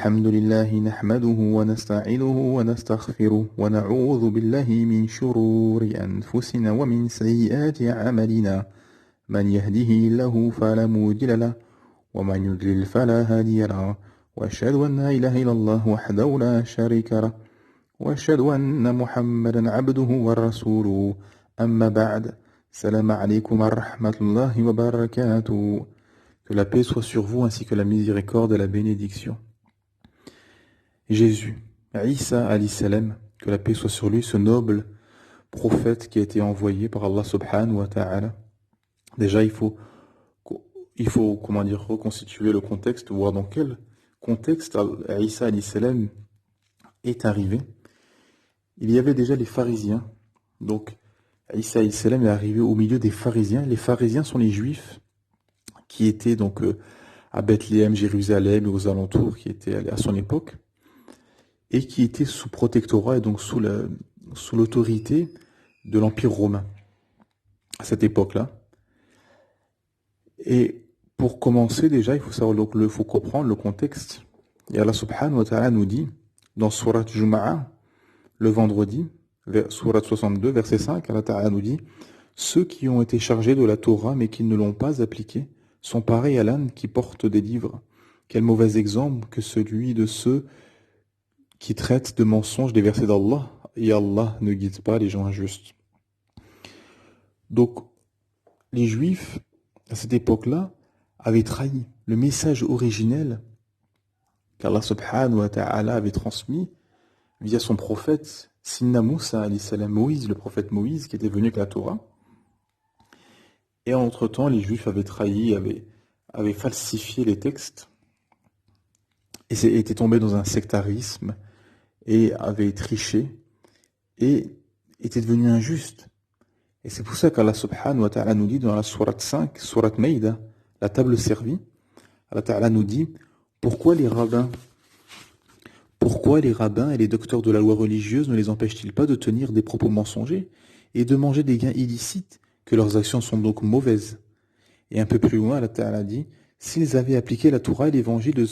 الحمد لله نحمده ونستعينه ونستغفره ونعوذ بالله من شرور أنفسنا ومن سيئات أعمالنا من يهده الله فلا مضل له ومن يضلل فلا هادي له وأشهد أن لا إله إلا الله وحده لا شريك له وأشهد أن محمدا عبده ورسوله أما بعد السلام عليكم ورحمة الله وبركاته. Que la paix soit sur vous ainsi que la miséricorde et la bénédiction. Jésus, Isa alayhi salam, que la paix soit sur lui, ce noble prophète qui a été envoyé par Allah subhanahu wa ta'ala. Déjà, il faut reconstituer le contexte, voir dans quel contexte Isa alayhi salam est arrivé. Il y avait déjà les pharisiens. Donc, Isa alayhi salam est arrivé au milieu des pharisiens. Les pharisiens sont les juifs qui étaient donc à Bethléem, Jérusalem et aux alentours, qui étaient à son époque, et qui étaient sous protectorat et donc sous l'autorité de l'Empire romain à cette époque-là. Et pour commencer déjà, il faut comprendre le contexte. Et Allah subhanahu wa ta'ala nous dit, dans Surat Juma'a, le vendredi, Surat 62, verset 5, Allah ta'ala nous dit, ceux qui ont été chargés de la Torah mais qui ne l'ont pas appliquée sont pareils à l'âne qui porte des livres. Quel mauvais exemple que celui de ceux qui traitent de mensonges des versets d'Allah, et Allah ne guide pas les gens injustes. Donc, les Juifs, à cette époque-là, avaient trahi le message originel qu'Allah subhanahu wa ta'ala avait transmis via son prophète, Sinna Moussa alayhi salam, Moïse, le prophète Moïse, qui était venu avec la Torah. Et entre-temps, les Juifs avaient trahi, avaient falsifié les textes, et étaient tombés dans un sectarisme, et avaient triché, et étaient devenus injustes. Et c'est pour ça qu'Allah subhanahu wa ta'ala nous dit dans la sourate 5, sourate Maïda, la table servie, Allah ta'ala nous dit, pourquoi les rabbins et les docteurs de la loi religieuse ne les empêchent-ils pas de tenir des propos mensongers et de manger des gains illicites, que leurs actions sont donc mauvaises. Et un peu plus loin, Allah Ta'ala dit, s'ils avaient appliqué la Torah et l'évangile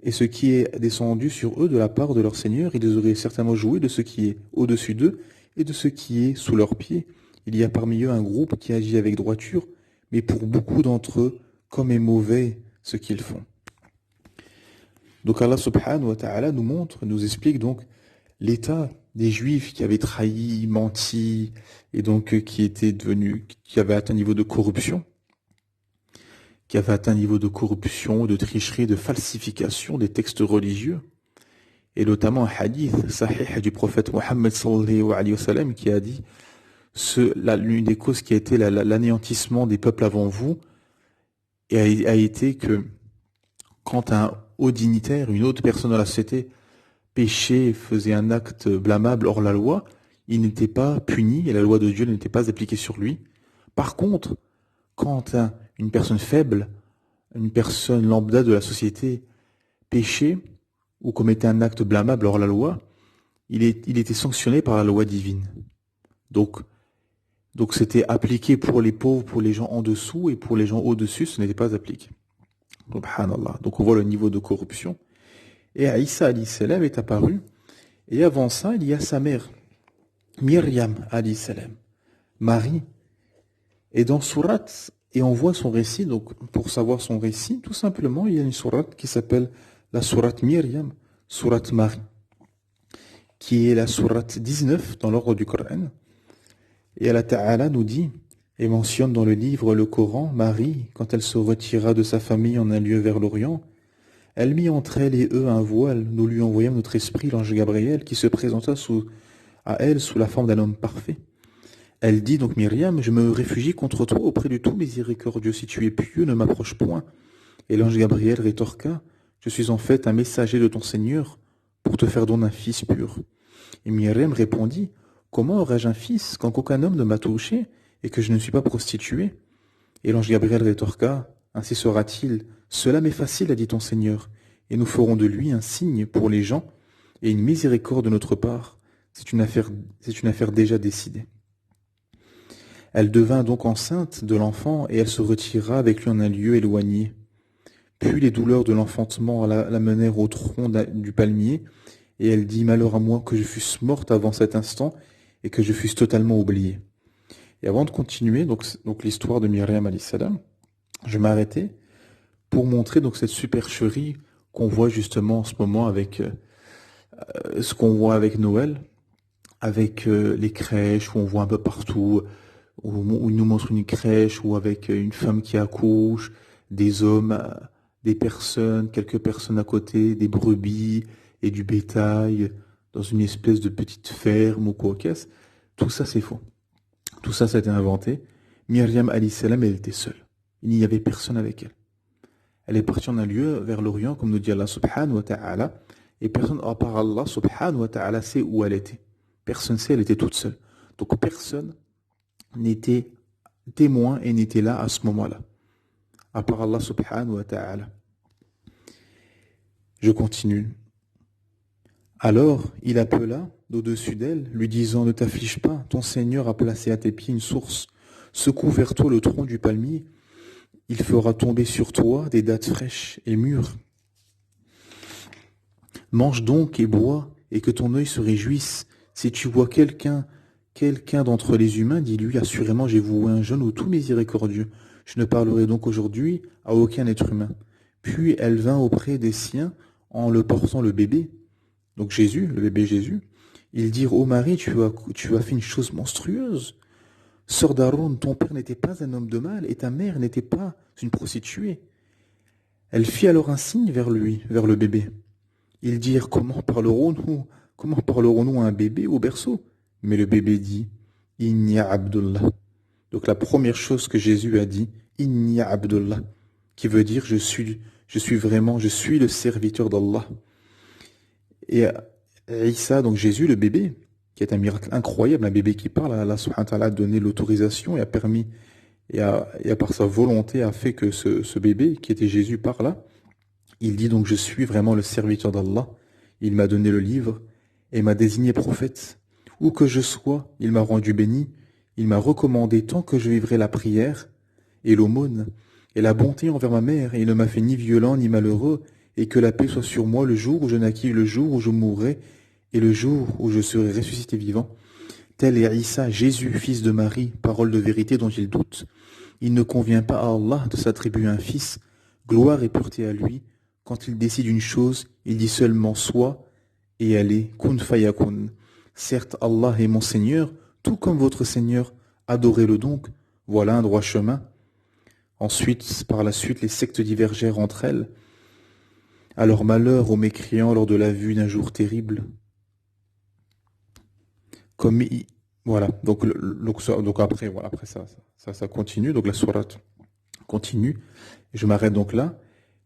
et ce qui est descendu sur eux de la part de leur Seigneur, ils auraient certainement joué de ce qui est au-dessus d'eux et de ce qui est sous leurs pieds. Il y a parmi eux un groupe qui agit avec droiture, mais pour beaucoup d'entre eux, comme est mauvais ce qu'ils font. Donc Allah subhanahu wa ta'ala nous explique donc l'état des Juifs qui avaient trahi, menti, et donc qui avaient atteint un niveau de corruption, de tricherie, de falsification des textes religieux, et notamment un hadith sahih du prophète Mohammed sallallahu alayhi wa sallam qui a dit l'une des causes qui a été l'anéantissement des peuples avant vous a été que quand un haut dignitaire, une autre personne dans la société, péchait, faisait un acte blâmable hors la loi, il n'était pas puni et la loi de Dieu n'était pas appliquée sur lui. Par contre, quand une personne faible, une personne lambda de la société péchait ou commettait un acte blâmable hors la loi, il était sanctionné par la loi divine. Donc c'était appliqué pour les pauvres, pour les gens en dessous, et pour les gens au-dessus, ce n'était pas appliqué. Subhanallah. Donc on voit le niveau de corruption. Et Isa alayhi salam est apparu, et avant ça, il y a sa mère, Myriam alayhi salam, Marie. Et dans sourate, et on voit son récit, donc pour savoir son récit, tout simplement, il y a une sourate qui s'appelle la sourate Myriam, sourate Marie, qui est la sourate 19 dans l'ordre du Coran. Et Allah Ta'ala nous dit, et mentionne dans le livre le Coran, Marie, quand elle se retira de sa famille en un lieu vers l'Orient, elle mit entre elle et eux un voile, nous lui envoyâmes notre esprit, l'ange Gabriel, qui se présenta à elle sous la forme d'un homme parfait. Elle dit donc, Myriam, je me réfugie contre toi auprès du tout miséricordieux, si tu es pieux, ne m'approche point. Et l'ange Gabriel rétorqua, je suis en fait un messager de ton Seigneur, pour te faire don d'un fils pur. Et Myriam répondit, comment aurais-je un fils, quand aucun homme ne m'a touché, et que je ne suis pas prostituée? Et l'ange Gabriel rétorqua, ainsi sera-t-il, cela m'est facile, a dit ton Seigneur, et nous ferons de lui un signe pour les gens, et une miséricorde de notre part. C'est une affaire déjà décidée. Elle devint donc enceinte de l'enfant, et elle se retira avec lui en un lieu éloigné. Puis les douleurs de l'enfantement la menèrent au tronc du palmier, et elle dit, malheur à moi que je fusse morte avant cet instant, et que je fusse totalement oubliée. Et avant de continuer, donc l'histoire de Myriam alayhi salam, je m'arrêtais pour montrer donc cette supercherie qu'on voit justement en ce moment avec ce qu'on voit avec Noël, avec les crèches où on voit un peu partout, où il nous montre une crèche ou avec une femme qui accouche, des hommes, des personnes, quelques personnes à côté, des brebis et du bétail dans une espèce de petite ferme ou quoi qu'est-ce. Tout ça c'est faux. Tout ça, ça a été inventé. Myriam alayhi salam, elle était seule. Il n'y avait personne avec elle. Elle est partie en un lieu vers l'Orient, comme nous dit Allah subhanahu wa ta'ala, et personne, à part Allah subhanahu wa ta'ala, sait où elle était. Personne ne sait, elle était toute seule. Donc personne n'était témoin et n'était là à ce moment-là, à part Allah subhanahu wa ta'ala. Je continue. Alors, il appela d'au-dessus d'elle, lui disant, ne t'afflige pas, ton Seigneur a placé à tes pieds une source. Secoue vers toi le tronc du palmier, il fera tomber sur toi des dattes fraîches et mûres. Mange donc et bois, et que ton œil se réjouisse. Si tu vois quelqu'un d'entre les humains, dis-lui, assurément j'ai voué un jeûne au tout miséricordieux. Je ne parlerai donc aujourd'hui à aucun être humain. Puis elle vint auprès des siens en le portant le bébé. Donc Jésus, le bébé Jésus, ils dirent, ô Marie, tu as fait une chose monstrueuse. Sœur d'Aaron, ton père n'était pas un homme de mal, et ta mère n'était pas une prostituée. Elle fit alors un signe vers lui, vers le bébé. Ils dirent, comment parlerons-nous à un bébé au berceau? Mais le bébé dit, Inni Abdullah. Donc la première chose que Jésus a dit, Inni Abdullah, qui veut dire, je suis le serviteur d'Allah. Et Isa, donc Jésus, le bébé, qui est un miracle incroyable, un bébé qui parle, Allah subhanahu wa ta'ala a donné l'autorisation et a permis, et par sa volonté a fait que ce bébé, qui était Jésus, parle. Il dit donc, je suis vraiment le serviteur d'Allah, il m'a donné le livre et m'a désigné prophète. Où que je sois, il m'a rendu béni, il m'a recommandé tant que je vivrai la prière et l'aumône et la bonté envers ma mère, et il ne m'a fait ni violent ni malheureux, et que la paix soit sur moi le jour où je naquis, le jour où je mourrai, et le jour où je serai ressuscité vivant. Tel est Isa, Jésus, fils de Marie, parole de vérité dont il doute. Il ne convient pas à Allah de s'attribuer un fils. Gloire et pureté à lui. Quand il décide une chose, il dit seulement soit, et elle est kun fayakun. Certes, Allah est mon Seigneur, tout comme votre Seigneur. Adorez-le donc. Voilà un droit chemin. Ensuite, par la suite, les sectes divergèrent entre elles. Alors malheur aux mécréants lors de la vue d'un jour terrible. Voilà, donc après, voilà, après ça continue, donc la sourate continue, et je m'arrête donc là.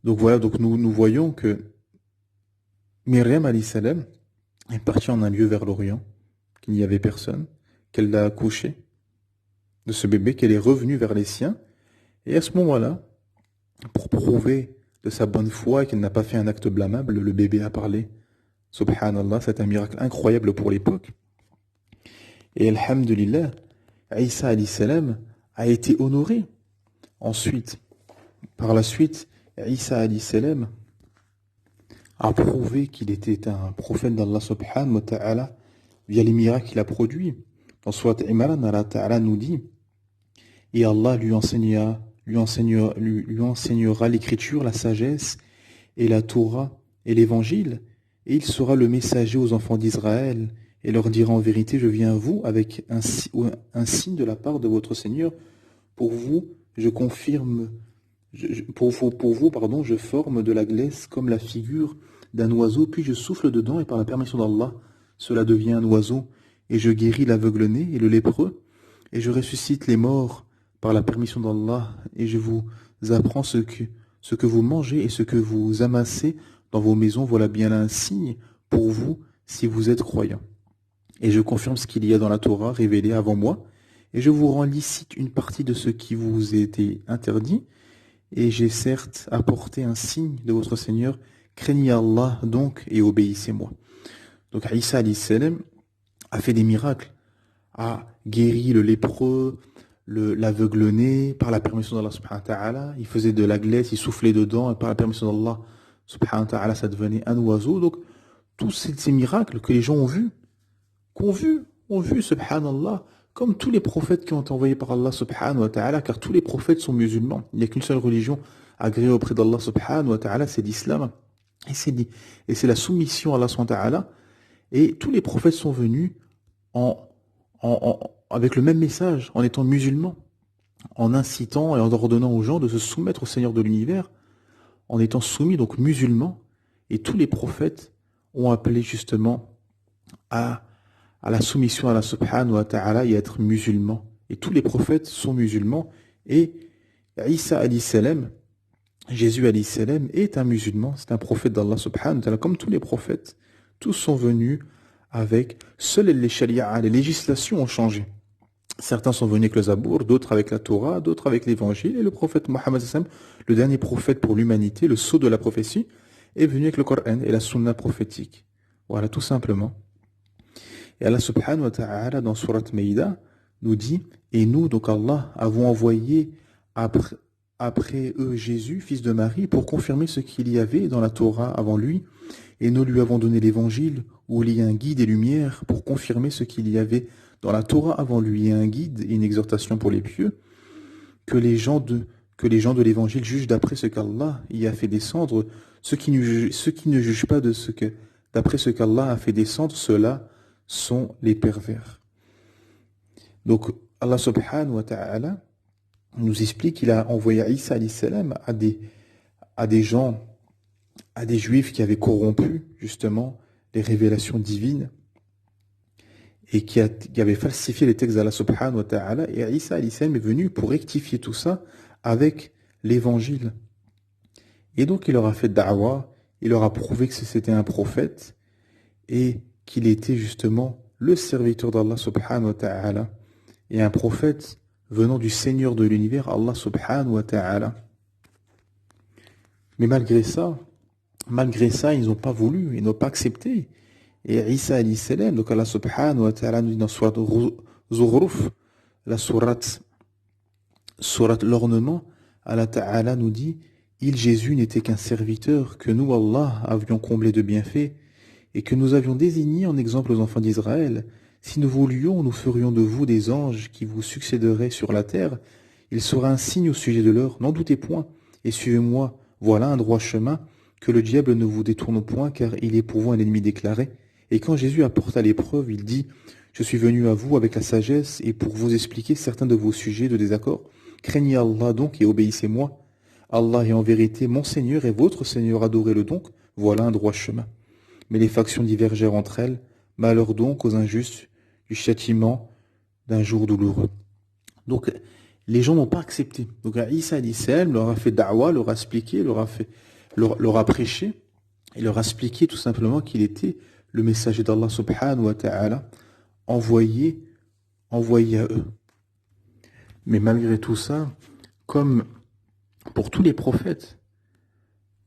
Donc voilà, donc nous voyons que Myriam alayhi salam est partie en un lieu vers l'Orient, qu'il n'y avait personne, qu'elle l'a accouché de ce bébé, qu'elle est revenue vers les siens, et à ce moment-là, pour prouver de sa bonne foi et qu'elle n'a pas fait un acte blâmable, le bébé a parlé. Subhanallah, c'est un miracle incroyable pour l'époque. Et alhamdulillah, Isa alayhi salam a été honoré. Ensuite, par la suite, Isa alayhi salam a prouvé qu'il était un prophète d'Allah subhanahu wa ta'ala via les miracles qu'il a produits. Dans Surat Imran, Allah ta'ala nous dit, et Allah lui enseignera l'écriture, la sagesse et la Torah et l'évangile, et il sera le messager aux enfants d'Israël, et leur dira en vérité, je viens à vous avec un signe de la part de votre Seigneur. Pour vous, je confirme, pour vous, je forme de la glaise comme la figure d'un oiseau, puis je souffle dedans, et par la permission d'Allah, cela devient un oiseau, et je guéris l'aveugle-né et le lépreux, et je ressuscite les morts par la permission d'Allah, et je vous apprends ce que vous mangez et ce que vous amassez dans vos maisons. Voilà bien là un signe pour vous si vous êtes croyants. Et je confirme ce qu'il y a dans la Torah révélée avant moi, et je vous rends licite une partie de ce qui vous a été interdit, et j'ai certes apporté un signe de votre Seigneur. Craignez Allah donc et obéissez-moi. Donc Isa alayhi salam a fait des miracles, a guéri le lépreux, l'aveugle-né par la permission d'Allah subhanahu wa ta'ala. Il faisait de la glaise, il soufflait dedans et par la permission d'Allah subhanahu wa ta'ala, ça devenait un oiseau. Donc, tous ces miracles que les gens ont vu, subhanallah, comme tous les prophètes qui ont été envoyés par Allah subhanahu wa ta'ala, car tous les prophètes sont musulmans. Il n'y a qu'une seule religion agréée auprès d'Allah subhanahu wa ta'ala, c'est l'islam. Et c'est la soumission à Allah subhanahu wa ta'ala. Et tous les prophètes sont venus avec le même message, en étant musulmans, en incitant et en ordonnant aux gens de se soumettre au Seigneur de l'univers, en étant soumis, donc musulmans. Et tous les prophètes ont appelé justement à la soumission à Allah subhanahu wa ta'ala et à être musulmans. Et tous les prophètes sont musulmans. Et Isa alayhi salam, Jésus alayhi salam, est un musulman, c'est un prophète d'Allah subhanahu wa ta'ala, comme tous les prophètes. Tous sont venus avec, seules les sharia, les législations ont changé. Certains sont venus avec le Zabour, d'autres avec la Torah, d'autres avec l'évangile. Et le prophète Mohammed, le dernier prophète pour l'humanité, le sceau de la prophétie, est venu avec le Coran et la sunna prophétique. Voilà, tout simplement. Et Allah subhanahu wa ta'ala, dans Surat Maïda, nous dit, et nous, donc Allah, avons envoyé après eux Jésus, fils de Marie, pour confirmer ce qu'il y avait dans la Torah avant lui, et nous lui avons donné l'évangile, où il y a un guide et lumière, pour confirmer ce qu'il y avait dans la Torah avant lui, et un guide et une exhortation pour les pieux, que les gens de l'évangile jugent d'après ce qu'Allah y a fait descendre, ceux qui ne jugent pas d'après ce qu'Allah a fait descendre, ceux-là sont les pervers. Donc Allah subhanahu wa ta'ala nous explique qu'il a envoyé Isa alayhi salam à des gens, à des juifs qui avaient corrompu justement les révélations divines et qui avaient falsifié les textes d'Allah subhanahu wa ta'ala, et Isa alayhi salam est venu pour rectifier tout ça avec l'évangile. Et donc il leur a fait da'wa, il leur a prouvé que c'était un prophète et qu'il était justement le serviteur d'Allah subhanahu wa ta'ala et un prophète venant du Seigneur de l'univers, Allah subhanahu wa ta'ala. Mais malgré ça, ils n'ont pas voulu, ils n'ont pas accepté. Et Isa alayhi salam, donc Allah subhanahu wa ta'ala nous dit dans Surat Zukhruf, la Surat l'ornement, Allah ta'ala nous dit, il Jésus n'était qu'un serviteur que nous, Allah, avions comblé de bienfaits et que nous avions désigné en exemple aux enfants d'Israël. Si nous voulions, nous ferions de vous des anges qui vous succéderaient sur la terre. Il sera un signe au sujet de l'heure, n'en doutez point, et suivez-moi, voilà un droit chemin, que le diable ne vous détourne point, car il est pour vous un ennemi déclaré. Et quand Jésus apporta l'épreuve, il dit, je suis venu à vous avec la sagesse et pour vous expliquer certains de vos sujets de désaccord. Craignez Allah donc et obéissez-moi. Allah est en vérité mon Seigneur et votre Seigneur, adorez-le donc, voilà un droit chemin. Mais les factions divergèrent entre elles, malheur donc aux injustes du châtiment d'un jour douloureux. Donc les gens n'ont pas accepté. Donc Isa alayhi salam leur a fait da'wa, leur a expliqué, leur a prêché, et leur a expliqué tout simplement qu'il était le messager d'Allah subhanahu wa ta'ala envoyé à eux. Mais malgré tout ça, comme pour tous les prophètes,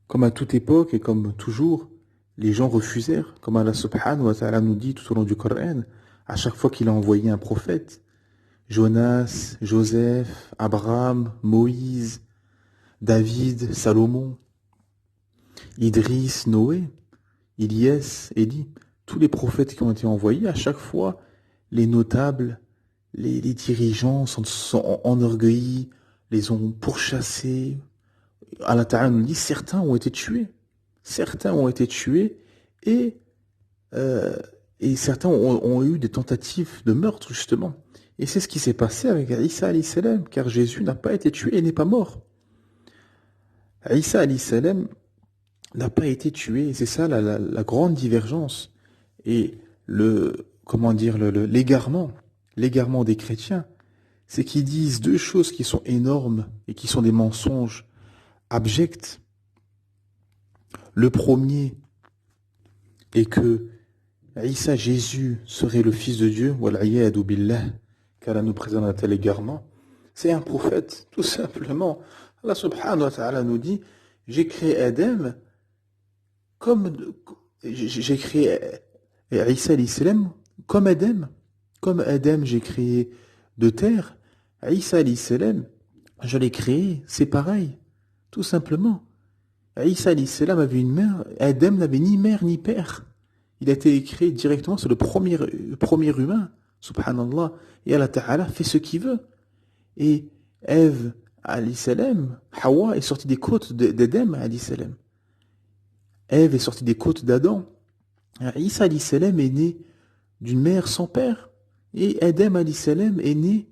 comme à toute époque et comme toujours, les gens refusèrent, comme Allah subhanahu wa ta'ala nous dit tout au long du Coran, à chaque fois qu'il a envoyé un prophète, Jonas, Joseph, Abraham, Moïse, David, Salomon, Idriss, Noé, Ilyes, Élie, tous les prophètes qui ont été envoyés, à chaque fois, les notables, les dirigeants sont enorgueillis, les ont pourchassés. Allah Ta'ala nous dit, certains ont été tués. Certains ont été tués et certains ont eu des tentatives de meurtre, justement. Et c'est ce qui s'est passé avec Isa alayhi salam, car Jésus n'a pas été tué et n'est pas mort. Isa alayhi salam n'a pas été tué, et c'est ça la grande divergence. Et l'égarement des chrétiens, c'est qu'ils disent deux choses qui sont énormes et qui sont des mensonges abjects. Le premier est que Isa, Jésus, serait le fils de Dieu, wal'iyadu billah, qu'Allah nous présente un tel égarement. C'est un prophète, tout simplement. Allah subhanahu wa ta'ala nous dit, j'ai créé Adam j'ai créé Isa alayhi salam comme Adam. Comme Adam, j'ai créé de terre, Isa alayhi salam, je l'ai créé, c'est pareil, tout simplement. Isa alayhi salam avait une mère, Adam n'avait ni mère ni père. Il a été créé directement, c'est le premier humain, subhanallah. Et Allah Ta'ala fait ce qu'il veut. Et Ève alayhi salam, Hawa est sortie des côtes d'Adam alayhi salam. Ève est sortie des côtes d'Adam. Isa alayhi salam est né d'une mère sans père. Et Adam alayhi salam est né,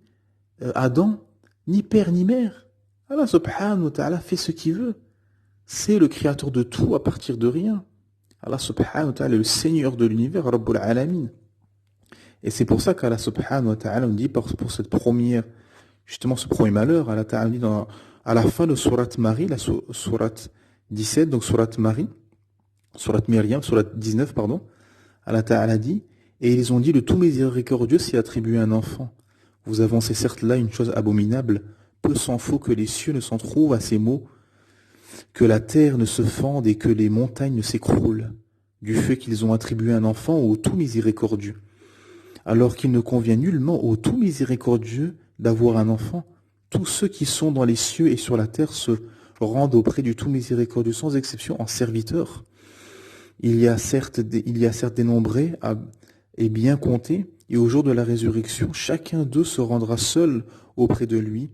Adam, ni père ni mère. Allah subhanahu wa ta'ala fait ce qu'il veut. C'est le créateur de tout à partir de rien. Allah subhanahu wa ta'ala est le Seigneur de l'univers, Rabbul Alamin. Et c'est pour ça qu'Allah subhanahu wa ta'ala nous dit pour cette première, justement ce premier malheur, Allah ta'ala dit à la fin de Surat Marie, la Surat 17, donc Surat Marie, Surat Myriam, Surat 19, pardon, Allah ta'ala dit, et ils ont dit, le tout miséricordieux s'y attribue un enfant. Vous avancez certes là une chose abominable, peu s'en faut que les cieux ne s'en trouvent à ces mots, que la terre ne se fende et que les montagnes ne s'écroulent, du fait qu'ils ont attribué un enfant au tout miséricordieux. Alors qu'il ne convient nullement au tout miséricordieux d'avoir un enfant, tous ceux qui sont dans les cieux et sur la terre se rendent auprès du tout miséricordieux sans exception en serviteurs. Il y a certes dénombré et bien compté, et au jour de la résurrection, chacun d'eux se rendra seul auprès de lui.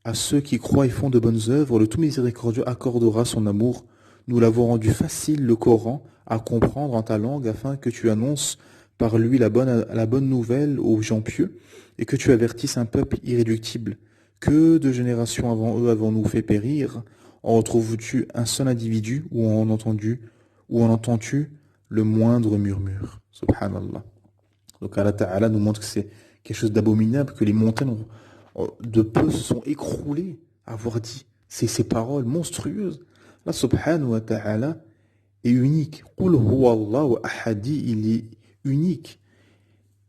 À ceux qui croient et font de bonnes œuvres, le tout miséricordieux accordera son amour. Nous l'avons rendu facile, le Coran, à comprendre en ta langue, afin que tu annonces par lui la bonne nouvelle aux gens pieux, et que tu avertisses un peuple irréductible. Que de générations avant eux avons-nous fait périr? En retrouves-tu un seul individu, ou en entends-tu le moindre murmure? Subhanallah. Donc Allah Ta'ala nous montre que c'est quelque chose d'abominable, que les montagnes de peu se sont écroulées à avoir dit ces paroles monstrueuses. Allah Subhanahu wa Ta'ala est unique. Qul huwa Allahu ahadi, il est unique.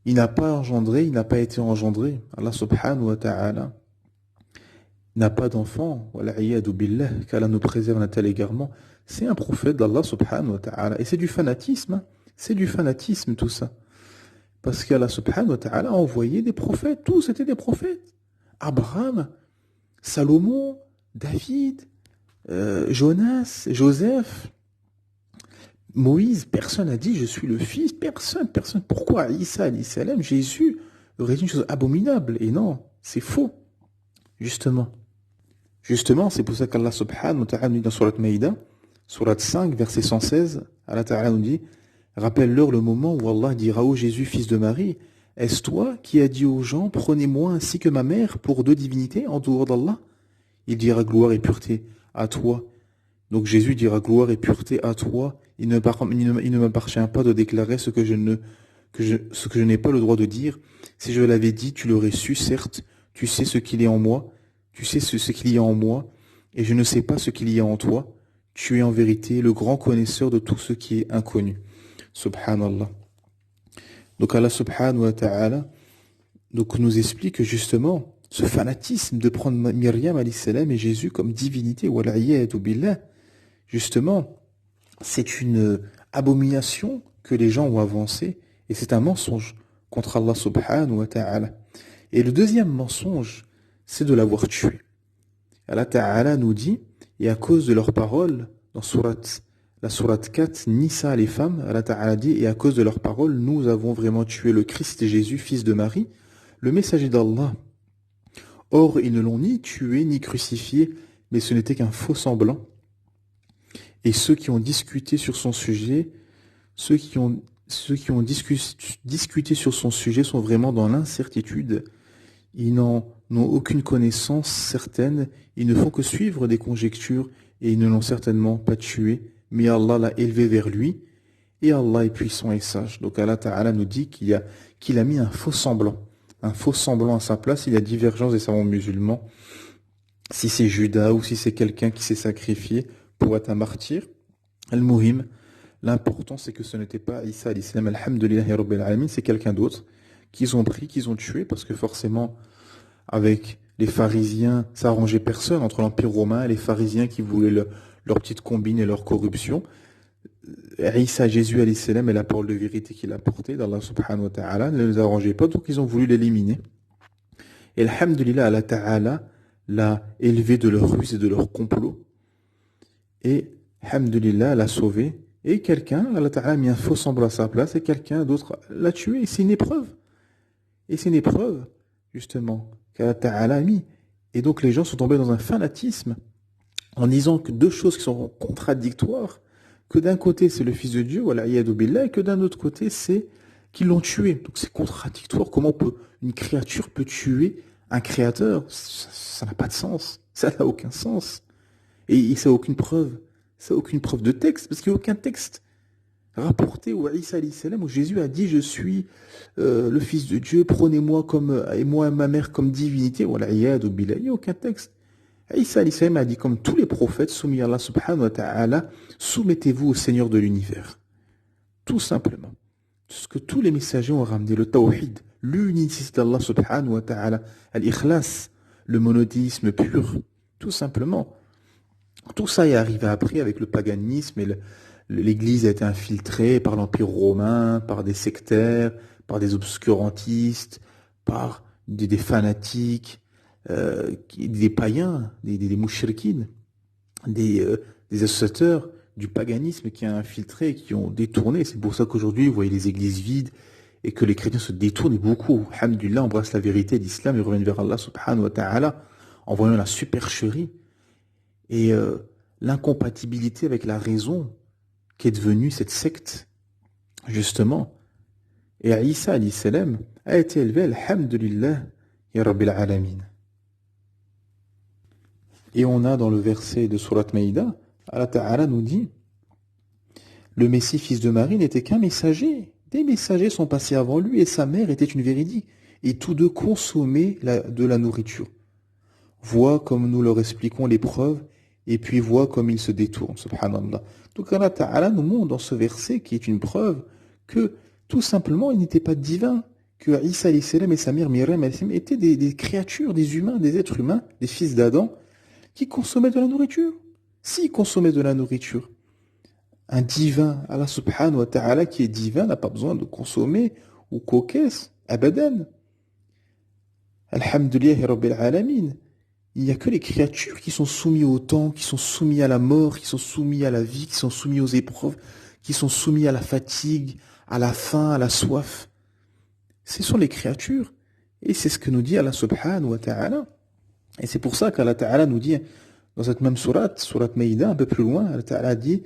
Il n'a pas engendré, il n'a pas été engendré. Allah Subhanahu wa Ta'ala n'a pas d'enfant. Wal'iyadu billah, qu'Allah nous préserve d'un tel égarement. C'est un prophète d'Allah Subhanahu wa Ta'ala. Et c'est du fanatisme. Hein. C'est du fanatisme tout ça. Parce qu'Allah Subhanahu wa Ta'ala a envoyé des prophètes. Tous étaient des prophètes. Abraham, Salomon, David, Jonas, Joseph, Moïse, personne n'a dit je suis le fils, personne. Pourquoi Isa alayhi salam, Jésus aurait dit une chose abominable? Et non, c'est faux. Justement, c'est pour ça qu'Allah subhanahu wa ta'ala nous dit dans Surat Maïda, Surat 5, verset 116, Allah ta'ala nous dit, rappelle-leur le moment où Allah dira ô Jésus, fils de Marie, est-ce toi qui as dit aux gens, prenez-moi ainsi que ma mère pour deux divinités en dehors d'Allah? Il dira gloire et pureté à toi. Donc Jésus dira gloire et pureté à toi. Il ne m'appartient pas de déclarer ce que je n'ai pas le droit de dire. Si je l'avais dit, tu l'aurais su, certes. Tu sais ce qu'il est en moi. Tu sais ce qu'il y a en moi. Et je ne sais pas ce qu'il y a en toi. Tu es en vérité le grand connaisseur de tout ce qui est inconnu. Subhanallah. Donc Allah subhanahu wa ta'ala nous explique que justement, ce fanatisme de prendre Myriam alayhi salam et Jésus comme divinité, wal'iyadu billah, justement, c'est une abomination que les gens ont avancée et c'est un mensonge contre Allah subhanahu wa ta'ala. Et le deuxième mensonge, c'est de l'avoir tué. Allah ta'ala nous dit, et à cause de leurs paroles, dans la sourate 4, Nisa, les femmes, Allah ta'ala dit, et à cause de leurs paroles, nous avons vraiment tué le Christ Jésus, fils de Marie, le messager d'Allah. Or, ils ne l'ont ni tué, ni crucifié, mais ce n'était qu'un faux semblant. Et ceux qui ont discuté sur son sujet, discuté sur son sujet sont vraiment dans l'incertitude. Ils n'en ont aucune connaissance certaine, ils ne font que suivre des conjectures et ils ne l'ont certainement pas tué, mais Allah l'a élevé vers lui et Allah est puissant et sage. Donc Allah Ta'ala nous dit qu'il a mis un faux semblant à sa place. Il y a divergence des savants musulmans, si c'est Judas ou si c'est quelqu'un qui s'est sacrifié pour être un martyr. Al-Muhim, l'important c'est que ce n'était pas Isa alayhi salam, alhamdulillahi rabbil alamin, c'est quelqu'un d'autre qu'ils ont pris, qu'ils ont tué, parce que forcément avec les pharisiens, ça arrangeait personne entre l'Empire romain et les pharisiens qui voulaient leur petite combine et leur corruption. Isa, Jésus alayhi salam, et la parole de vérité qu'il a portée d'Allah subhanahu wa ta'ala ne les arrangeait pas, donc ils ont voulu l'éliminer. Et alhamdulillah, Allah Ta'ala l'a élevé de leur ruse et de leur complot. Et alhamdulillah, l'a sauvé. Et quelqu'un, Allah Ta'ala a mis un faux semblant à sa place et quelqu'un d'autre l'a tué. Et c'est une épreuve. Et c'est une épreuve, justement, qu'Allah Ta'ala a mis. Et donc les gens sont tombés dans un fanatisme en disant que deux choses qui sont contradictoires, que d'un côté c'est le Fils de Dieu, voilà, et que d'un autre côté c'est qu'ils l'ont tué. Donc c'est contradictoire. Comment une créature peut tuer un créateur? Ça n'a pas de sens. Ça n'a aucun sens. Et ça n'a aucune preuve. Ça n'a aucune preuve de texte, parce qu'il n'y a aucun texte rapporté où Isa alayhi salam, où Jésus a dit je suis le Fils de Dieu, prenez-moi et moi et ma mère comme divinité. Voilà, il n'y a aucun texte. Isa alayhi salam a dit comme tous les prophètes soumis à Allah subhanahu wa ta'ala, soumettez-vous au Seigneur de l'univers. Tout simplement. Ce que tous les messagers ont ramené, le tawhid, l'unicité d'Allah subhanahu wa ta'ala, al-ikhlas, le monothéisme pur, tout simplement. Tout ça est arrivé après avec le paganisme et l'Église a été infiltrée par l'Empire romain, par des sectaires, par des obscurantistes, par des fanatiques, des païens, des mouchrikines, des associateurs du paganisme qui ont infiltré, qui ont détourné. C'est pour ça qu'aujourd'hui, vous voyez les églises vides et que les chrétiens se détournent beaucoup. Alhamdulillah, embrassent la vérité de l'islam et reviennent vers Allah subhanahu wa ta'ala en voyant la supercherie et l'incompatibilité avec la raison qui est devenue cette secte, justement. Et Isa alayhi salam a été élevé, alhamdulillah, ya rabbil alamin. Et on a dans le verset de Surat Maïda, Allah Ta'ala nous dit, le Messie, fils de Marie, n'était qu'un messager. Des messagers sont passés avant lui et sa mère était une véridique. Et tous deux consommaient de la nourriture. Vois comme nous leur expliquons les preuves et puis vois comme ils se détournent, subhanallah. Donc Allah Ta'ala nous montre dans ce verset qui est une preuve que tout simplement il n'était pas divin, que Isa alayhi salam et sa mère Myriam alayhi salam étaient des créatures, des humains, des êtres humains, des fils d'Adam qui consommaient de la nourriture. S'ils consommaient de la nourriture, un divin, Allah subhanahu wa ta'ala qui est divin n'a pas besoin de consommer ou coquesse, abadan. Alhamdulillah rabbil alamin. Il n'y a que les créatures qui sont soumises au temps, qui sont soumises à la mort, qui sont soumises à la vie, qui sont soumises aux épreuves, qui sont soumises à la fatigue, à la faim, à la soif. Ce sont les créatures. Et c'est ce que nous dit Allah subhanahu wa ta'ala. Et c'est pour ça qu'Allah Ta'ala nous dit, dans cette même sourate Maïda, un peu plus loin, Allah Ta'ala dit,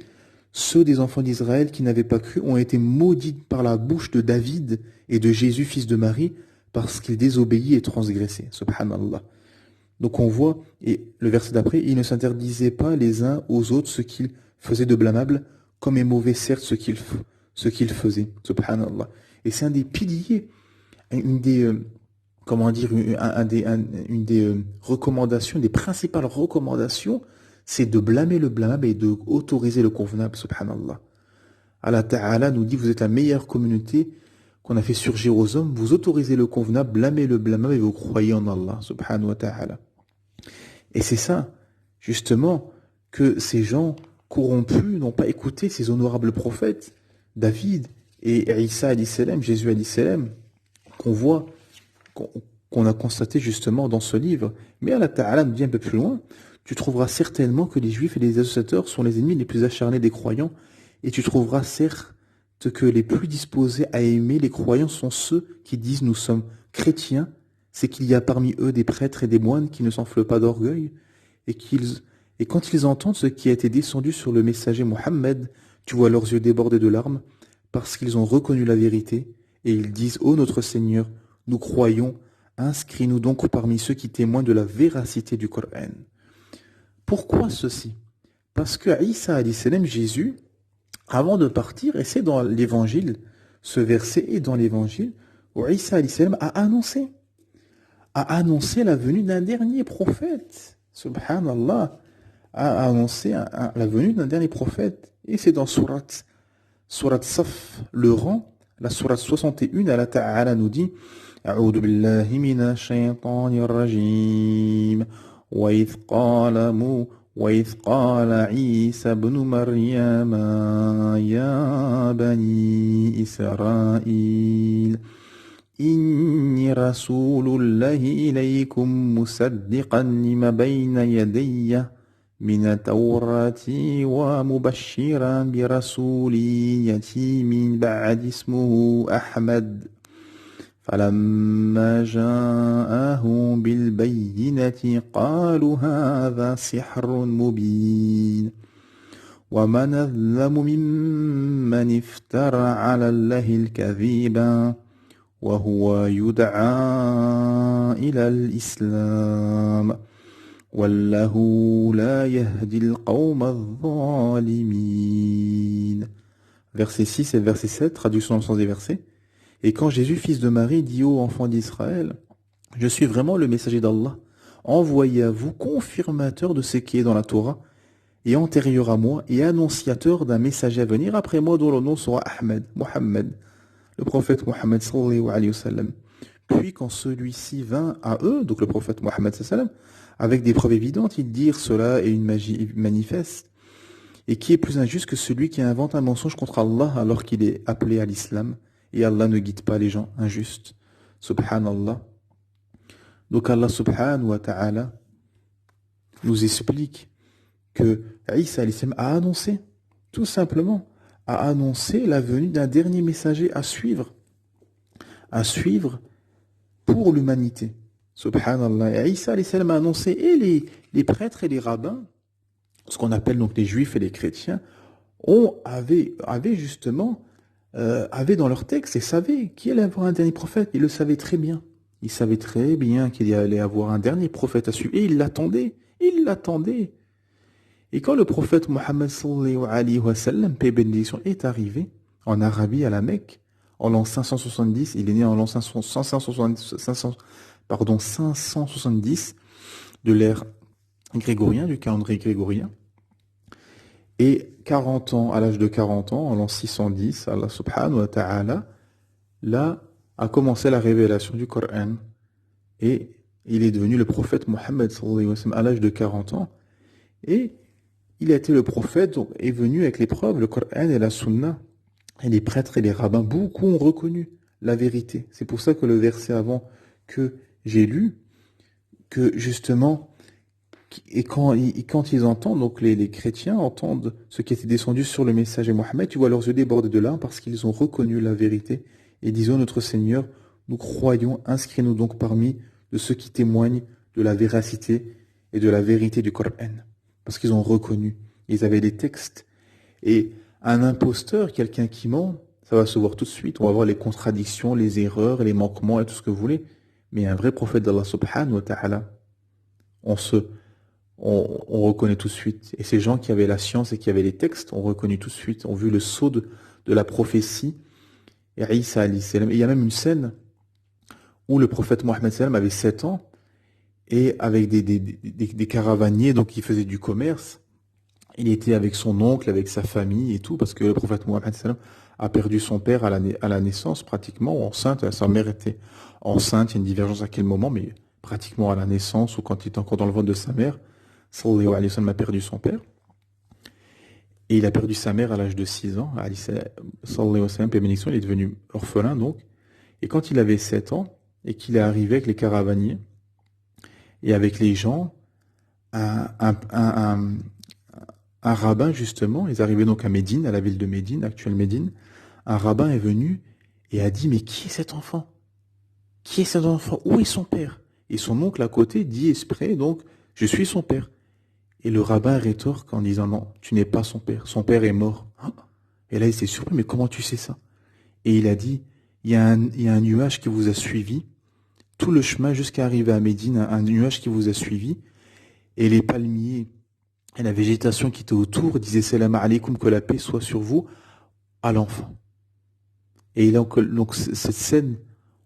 ceux des enfants d'Israël qui n'avaient pas cru ont été maudits par la bouche de David et de Jésus, fils de Marie, parce qu'ils désobéissaient et transgressaient. Subhanallah. Donc on voit, et le verset d'après, ils ne s'interdisaient pas les uns aux autres ce qu'ils faisaient de blâmable, comme est mauvais certes ce qu'ils faisaient. Subhanallah. Et c'est un des piliers, une des recommandations, des principales recommandations, c'est de blâmer le blâmable et de autoriser le convenable, subhanallah. Allah Ta'ala nous dit, vous êtes la meilleure communauté qu'on a fait surgir aux hommes, vous autorisez le convenable, blâmez le blâmable et vous croyez en Allah, subhanahu wa ta'ala. Et c'est ça, justement, que ces gens corrompus n'ont pas écouté ces honorables prophètes, David et Isa alayhi salam, Jésus alayhi salam, qu'on a constaté justement dans ce livre. Mais Allah Ta'ala nous dit un peu plus loin, tu trouveras certainement que les juifs et les associateurs sont les ennemis les plus acharnés des croyants, et tu trouveras certes que les plus disposés à aimer les croyants sont ceux qui disent nous sommes chrétiens, c'est qu'il y a parmi eux des prêtres et des moines qui ne s'enflent pas d'orgueil, et quand ils entendent ce qui a été descendu sur le messager Mohammed, tu vois leurs yeux débordés de larmes, parce qu'ils ont reconnu la vérité, et ils disent, ô notre Seigneur, nous croyons, inscris-nous donc parmi ceux qui témoignent de la véracité du Coran. Pourquoi ceci? Parce que Isa alayhi salam, Jésus, avant de partir, et c'est dans l'évangile, ce verset est dans l'évangile, où Isa alayhi salam a annoncé la venue d'un dernier prophète. Subhanallah, a annoncé la venue d'un dernier prophète. Et c'est dans Surat Saf, le rang, la Surat 61, Allah Ta'ala nous dit, أعوذ بالله من الشيطان الرجيم وإذ قال عيسى ابن مريم يا بني إسرائيل إني إني رسول الله إليكم مصدقا لما بين يدي من التوراة ومبشرا برسول يأتي من بعد اسمه أحمد فلما جاءهم بالبينة قالوا هذا سحر مبين ومن أظلم ممن افترى على الله الكذب وهو يدعى إلى الإسلام والله لا يهدي القوم الظالمين. Verset 6 et verset 7, traduction dans le sens des versets. Et quand Jésus, fils de Marie, dit aux enfants d'Israël, je suis vraiment le messager d'Allah, envoyé à vous, confirmateur de ce qui est dans la Torah, et antérieur à moi, et annonciateur d'un messager à venir après moi dont le nom sera Ahmed, Mohammed, le prophète Mohammed sallallahu alayhi wa sallam. Puis quand celui-ci vint à eux, donc le prophète Mohammed sallallahu alayhi wa sallam, avec des preuves évidentes, ils dirent cela est une magie manifeste. Et qui est plus injuste que celui qui invente un mensonge contre Allah alors qu'il est appelé à l'islam? Et Allah ne guide pas les gens injustes. Subhanallah. Donc Allah subhanahu wa ta'ala nous explique que Isa alayhi salam a annoncé, tout simplement, a annoncé la venue d'un dernier messager à suivre pour l'humanité. Subhanallah. Et Isa alayhi salam a annoncé, et les prêtres et les rabbins, ce qu'on appelle donc les juifs et les chrétiens, avaient justement avaient dans leur texte et savaient qu'il allait avoir un dernier prophète. Ils le savaient très bien. Ils savaient très bien qu'il y allait avoir un dernier prophète à suivre. Et ils l'attendaient. Ils l'attendaient. Et quand le prophète Mohammed sallallahu alayhi wa sallam, paix et bénédiction, est arrivé en Arabie, à la Mecque, en l'an 570, il est né en l'an 570 de l'ère grégorien, du calendrier grégorien. Et 40 ans, à l'âge de 40 ans, en l'an 610, Allah subhanahu wa ta'ala, là, a commencé la révélation du Coran. Et il est devenu le prophète Mohammed sallallahu alayhi wa sallam à l'âge de 40 ans. Et il a été le prophète, donc, est venu avec les preuves, le Coran et la Sunna. Et les prêtres et les rabbins, beaucoup ont reconnu la vérité. C'est pour ça que le verset avant que j'ai lu, que justement, et quand ils entendent, donc les chrétiens entendent ce qui était descendu sur le messager Mohammed, tu vois leurs yeux déborder de larmes parce qu'ils ont reconnu la vérité et disons notre Seigneur, nous croyons, inscris-nous donc parmi de ceux qui témoignent de la véracité et de la vérité du Coran. Parce qu'ils ont reconnu, ils avaient des textes. Et un imposteur, quelqu'un qui ment, ça va se voir tout de suite, on va voir les contradictions, les erreurs, les manquements et tout ce que vous voulez. Mais un vrai prophète d'Allah subhanahu wa ta'ala, on reconnaît tout de suite. Et ces gens qui avaient la science et qui avaient les textes, ont reconnu tout de suite, ont vu le sceau de la prophétie. Et Isa alayhi salam. Et il y a même une scène où le prophète Mohammed sallam avait 7 ans et avec des caravaniers, donc il faisait du commerce. Il était avec son oncle, avec sa famille et tout, parce que le prophète Mohammed sallam a perdu son père à la naissance, pratiquement, enceinte. Sa mère était enceinte, il y a une divergence à quel moment, mais pratiquement à la naissance ou quand il était encore dans le ventre de sa mère. Sallallahu alayhi wa sallam a perdu son père. Et il a perdu sa mère à l'âge de 6 ans. Sallallahu alayhi wa sallam, bénédiction, il est devenu orphelin donc. Et quand il avait 7 ans, et qu'il est arrivé avec les caravaniers, et avec les gens, un rabbin justement, ils arrivaient donc à Médine, à la ville de Médine, actuelle Médine, un rabbin est venu et a dit, mais qui est cet enfant? Qui est cet enfant? Où est son père? Et son oncle à côté dit exprès, donc, je suis son père. Et le rabbin rétorque en disant, non, tu n'es pas son père est mort. Et là, il s'est surpris, mais comment tu sais ça? Et il a dit, il y a un nuage qui vous a suivi, tout le chemin jusqu'à arriver à Médine, un nuage qui vous a suivi, et les palmiers et la végétation qui était autour disaient salam alaykoum, que la paix soit sur vous, à l'enfant. Et donc cette scène,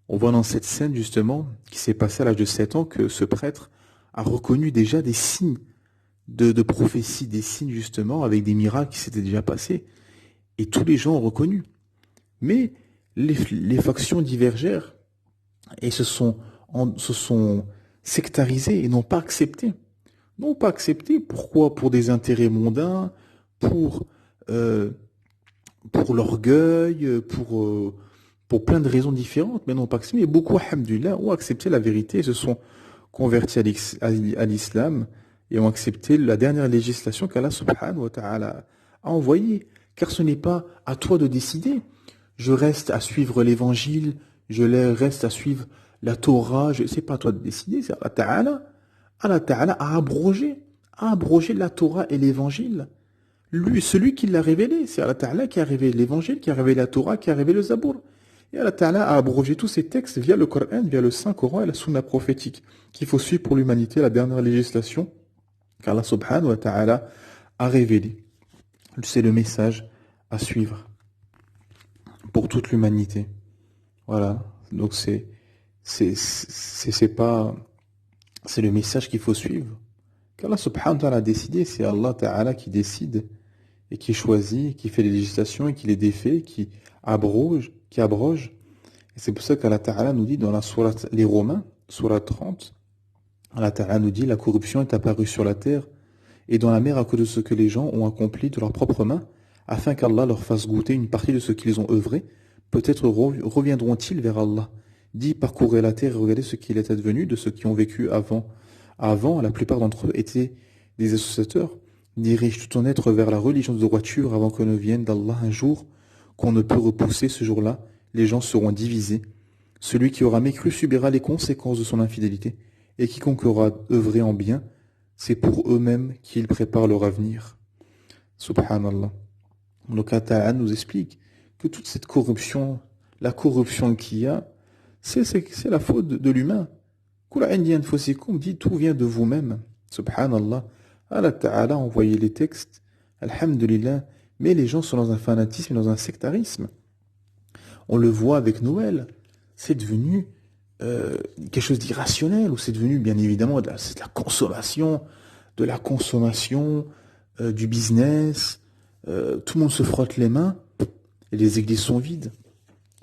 on voit dans cette scène justement, qui s'est passée à l'âge de 7 ans, que ce prêtre a reconnu déjà des signes de prophétie, des signes justement, avec des miracles qui s'étaient déjà passés. Et tous les gens ont reconnu. Mais les factions divergèrent et se sont sectarisées et n'ont pas accepté. N'ont pas accepté. Pourquoi? Pour des intérêts mondains, pour l'orgueil, pour plein de raisons différentes, mais n'ont pas accepté. Mais beaucoup, alhamdoulilah, ont accepté la vérité et se sont convertis à l'islam et ont accepté la dernière législation qu'Allah subhanahu wa ta'ala a envoyée. Car ce n'est pas à toi de décider. Je reste à suivre l'évangile, reste à suivre la Torah, c'est pas à toi de décider, c'est Allah Ta'ala. Allah Ta'ala a abrogé la Torah et l'évangile. Lui, celui qui l'a révélé, c'est Allah Ta'ala qui a révélé l'évangile, qui a révélé la Torah, qui a révélé le Zabour. Et Allah Ta'ala a abrogé tous ces textes via le Coran, via le Saint-Coran et la Sunna prophétique, qu'il faut suivre pour l'humanité, la dernière législation qu'Allah Subhanahu wa Ta'ala a révélée. C'est le message à suivre pour toute l'humanité. Voilà. Donc c'est le message qu'il faut suivre. Qu'Allah subhanahu wa ta'ala a décidé, c'est Allah ta'ala qui décide et qui choisit, qui fait les législations et qui les défait, qui abroge. Et c'est pour ça qu'Allah ta'ala nous dit dans la sourate les Romains, sourate 30, Allah ta'ala nous dit la corruption est apparue sur la terre et dans la mer à cause de ce que les gens ont accompli de leurs propres mains, afin qu'Allah leur fasse goûter une partie de ce qu'ils ont œuvré. Peut-être reviendront-ils vers Allah. Dit, parcourez la terre et regardez ce qu'il est advenu de ceux qui ont vécu avant. Avant, la plupart d'entre eux étaient des associateurs. Dirige tout ton être vers la religion de droiture avant que ne vienne d'Allah un jour qu'on ne peut repousser. Ce jour-là, les gens seront divisés. Celui qui aura mécru subira les conséquences de son infidélité. Et quiconque aura œuvré en bien, c'est pour eux-mêmes qu'ils préparent leur avenir. Subhanallah. Donc Allah nous explique que toute cette corruption, la corruption qu'il y a, c'est la faute de l'humain. Kul indi anfusikum dit tout vient de vous-même. Subhanallah. Allah Ta'ala a envoyé les textes. Alhamdulillah. Mais les gens sont dans un fanatisme et dans un sectarisme. On le voit avec Noël. C'est devenu quelque chose d'irrationnel, ou c'est devenu bien évidemment c'est de la consommation, du business. Tout le monde se frotte les mains et les églises sont vides.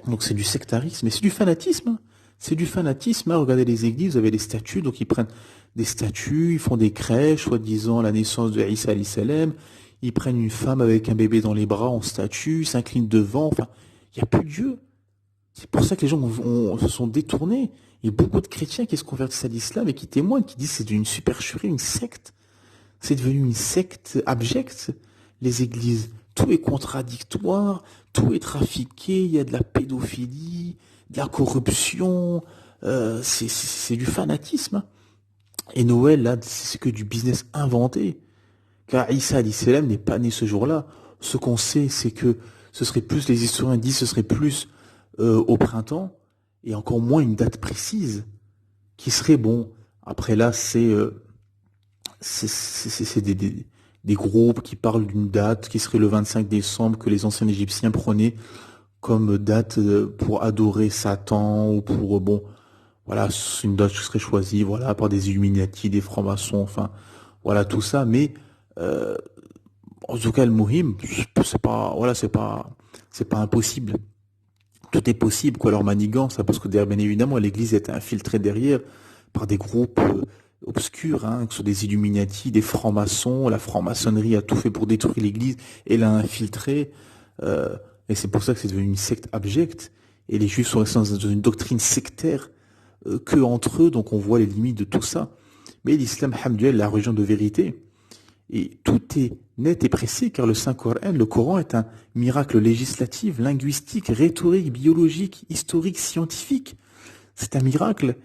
Donc c'est du sectarisme, et c'est du fanatisme. Hein. C'est du fanatisme. Hein. Regardez les églises, vous avez des statues, donc ils prennent des statues, ils font des crèches, soi-disant la naissance de Isa alayhi salam. Ils prennent une femme avec un bébé dans les bras en statue, s'inclinent devant. Enfin, il n'y a plus Dieu. C'est pour ça que les gens se sont détournés. Il y a beaucoup de chrétiens qui se convertissent à l'islam et qui témoignent, qui disent que c'est une supercherie, une secte. C'est devenu une secte abjecte. Les églises, tout est contradictoire, tout est trafiqué, il y a de la pédophilie, de la corruption, c'est du fanatisme. Et Noël, là, c'est que du business inventé. Car Isa alayhi salam n'est pas né ce jour-là. Ce qu'on sait, c'est que ce serait plus, les historiens disent, ce serait plus au printemps, et encore moins une date précise, qui serait, bon, après là, c'est des groupes qui parlent d'une date qui serait le 25 décembre que les anciens Égyptiens prenaient comme date pour adorer Satan ou pour, bon, voilà, c'est une date qui serait choisie, voilà, par des Illuminati, des francs-maçons, enfin, voilà, tout ça, mais en tout cas, le Mohim, c'est pas impossible. Tout est possible, quoi, leur manigance, hein, parce que bien évidemment, l'église est infiltrée derrière par des groupes obscurs, hein, que ce soit des Illuminati, des francs-maçons. La franc-maçonnerie a tout fait pour détruire l'église et l'a infiltrée. Et c'est pour ça que c'est devenu une secte abjecte. Et les juifs sont restés dans une doctrine sectaire que entre eux, donc on voit les limites de tout ça. Mais l'islam, alhamdoulilah, la religion de vérité. Et tout est net et précis, car le Coran est un miracle législatif, linguistique, rhétorique, biologique, historique, scientifique. C'est un miracle.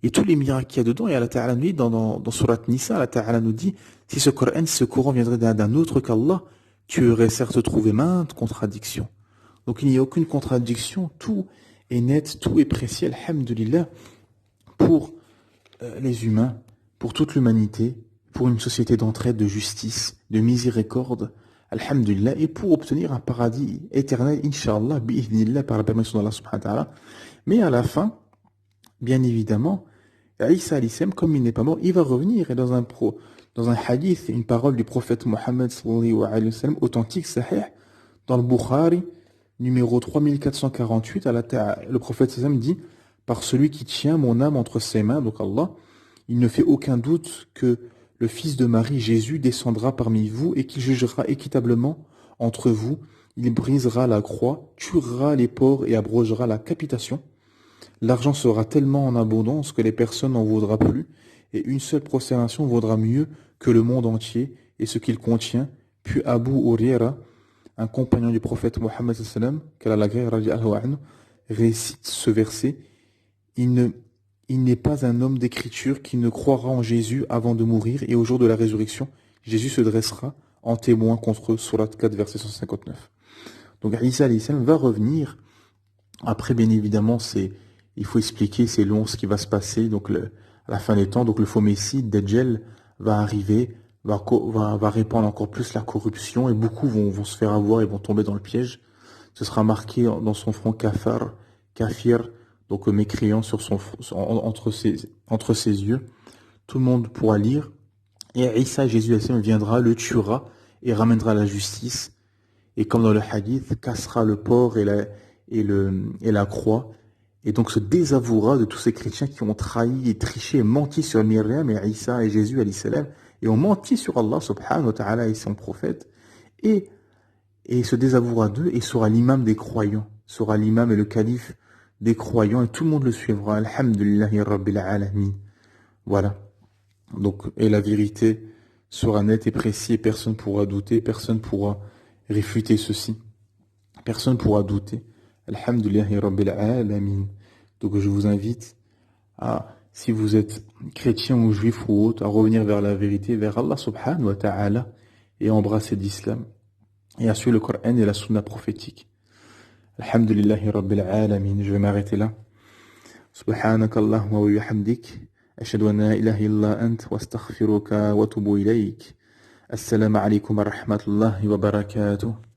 Et tous les miracles qu'il y a dedans, et Allah Ta'ala nous dit, dans Surat Nisa, Allah Ta'ala nous dit, si ce Coran viendrait d'un autre qu'Allah, tu aurais certes trouvé maintes contradictions. Donc il n'y a aucune contradiction, tout est net, tout est précis, alhamdulillah, pour les humains, pour toute l'humanité, pour une société d'entraide, de justice, de miséricorde, alhamdulillah, et pour obtenir un paradis éternel, inshallah, bi'idhnillah, par la permission d'Allah subhanahu wa ta'ala. Mais à la fin, bien évidemment, Isa alayhi salam, comme il n'est pas mort, il va revenir. Et dans un hadith, une parole du prophète Mohammed sallallahu alayhi wa sallam, authentique, sahih, dans le Bukhari, numéro 3448, le prophète sallam dit, par celui qui tient mon âme entre ses mains, donc Allah, il ne fait aucun doute que le fils de Marie, Jésus, descendra parmi vous et qu'il jugera équitablement entre vous Il brisera la croix, tuera les porcs et abrogera la capitation. L'argent sera tellement en abondance que les personnes n'en vaudra plus, et une seule prosternation vaudra mieux que le monde entier et ce qu'il contient. Puis Abu Huraira, un compagnon du prophète Mohammed sallam, qu'Allah l'agrée, radiallahu anhu, récite ce verset. Il n'est pas un homme d'écriture qui ne croira en Jésus avant de mourir, et au jour de la résurrection, Jésus se dressera en témoin contre eux. Surat 4, verset 159. Donc Isa alayhi salam va revenir. Après, bien évidemment, il faut expliquer, c'est long ce qui va se passer. Donc à la fin des temps, donc le faux messie, Dajjal, va arriver, va répandre encore plus la corruption, et beaucoup vont se faire avoir et vont tomber dans le piège. Ce sera marqué dans son front kafir, donc mécréant sur entre ses yeux. Tout le monde pourra lire. Et Isa, Jésus viendra, le tuera et ramènera la justice. Et comme dans le hadith, cassera le porc et la croix. Et donc se désavouera de tous ces chrétiens qui ont trahi et triché et menti sur Myriam et Isa et Jésus alayhi salam, et ont menti sur Allah subhanahu wa ta'ala et son prophète. Et se désavouera d'eux et sera l'imam des croyants. Sera l'imam et le calife des croyants, et tout le monde le suivra. Alhamdulillahi Rabbil Alamin. Voilà. Donc, et la vérité sera nette et précise, et personne ne pourra douter, personne ne pourra réfuter ceci. Personne ne pourra douter. Alhamdulillahi Rabbil Alamin. Donc je vous invite à, si vous êtes chrétien ou juif ou autre, à revenir vers la vérité, vers Allah subhanahu wa ta'ala, et embrasser l'islam, et à suivre le Coran et la sunna prophétique. Alhamdulillahi Rabbil Alamin. Je vais m'arrêter là. Subhanaka Allahumma wa bihamdik. Ashhadu an la ilaha illa ant wa astaghfiruka wa atubu ilayk. Assalamu alaikum wa rahmatullahi wa barakatuh.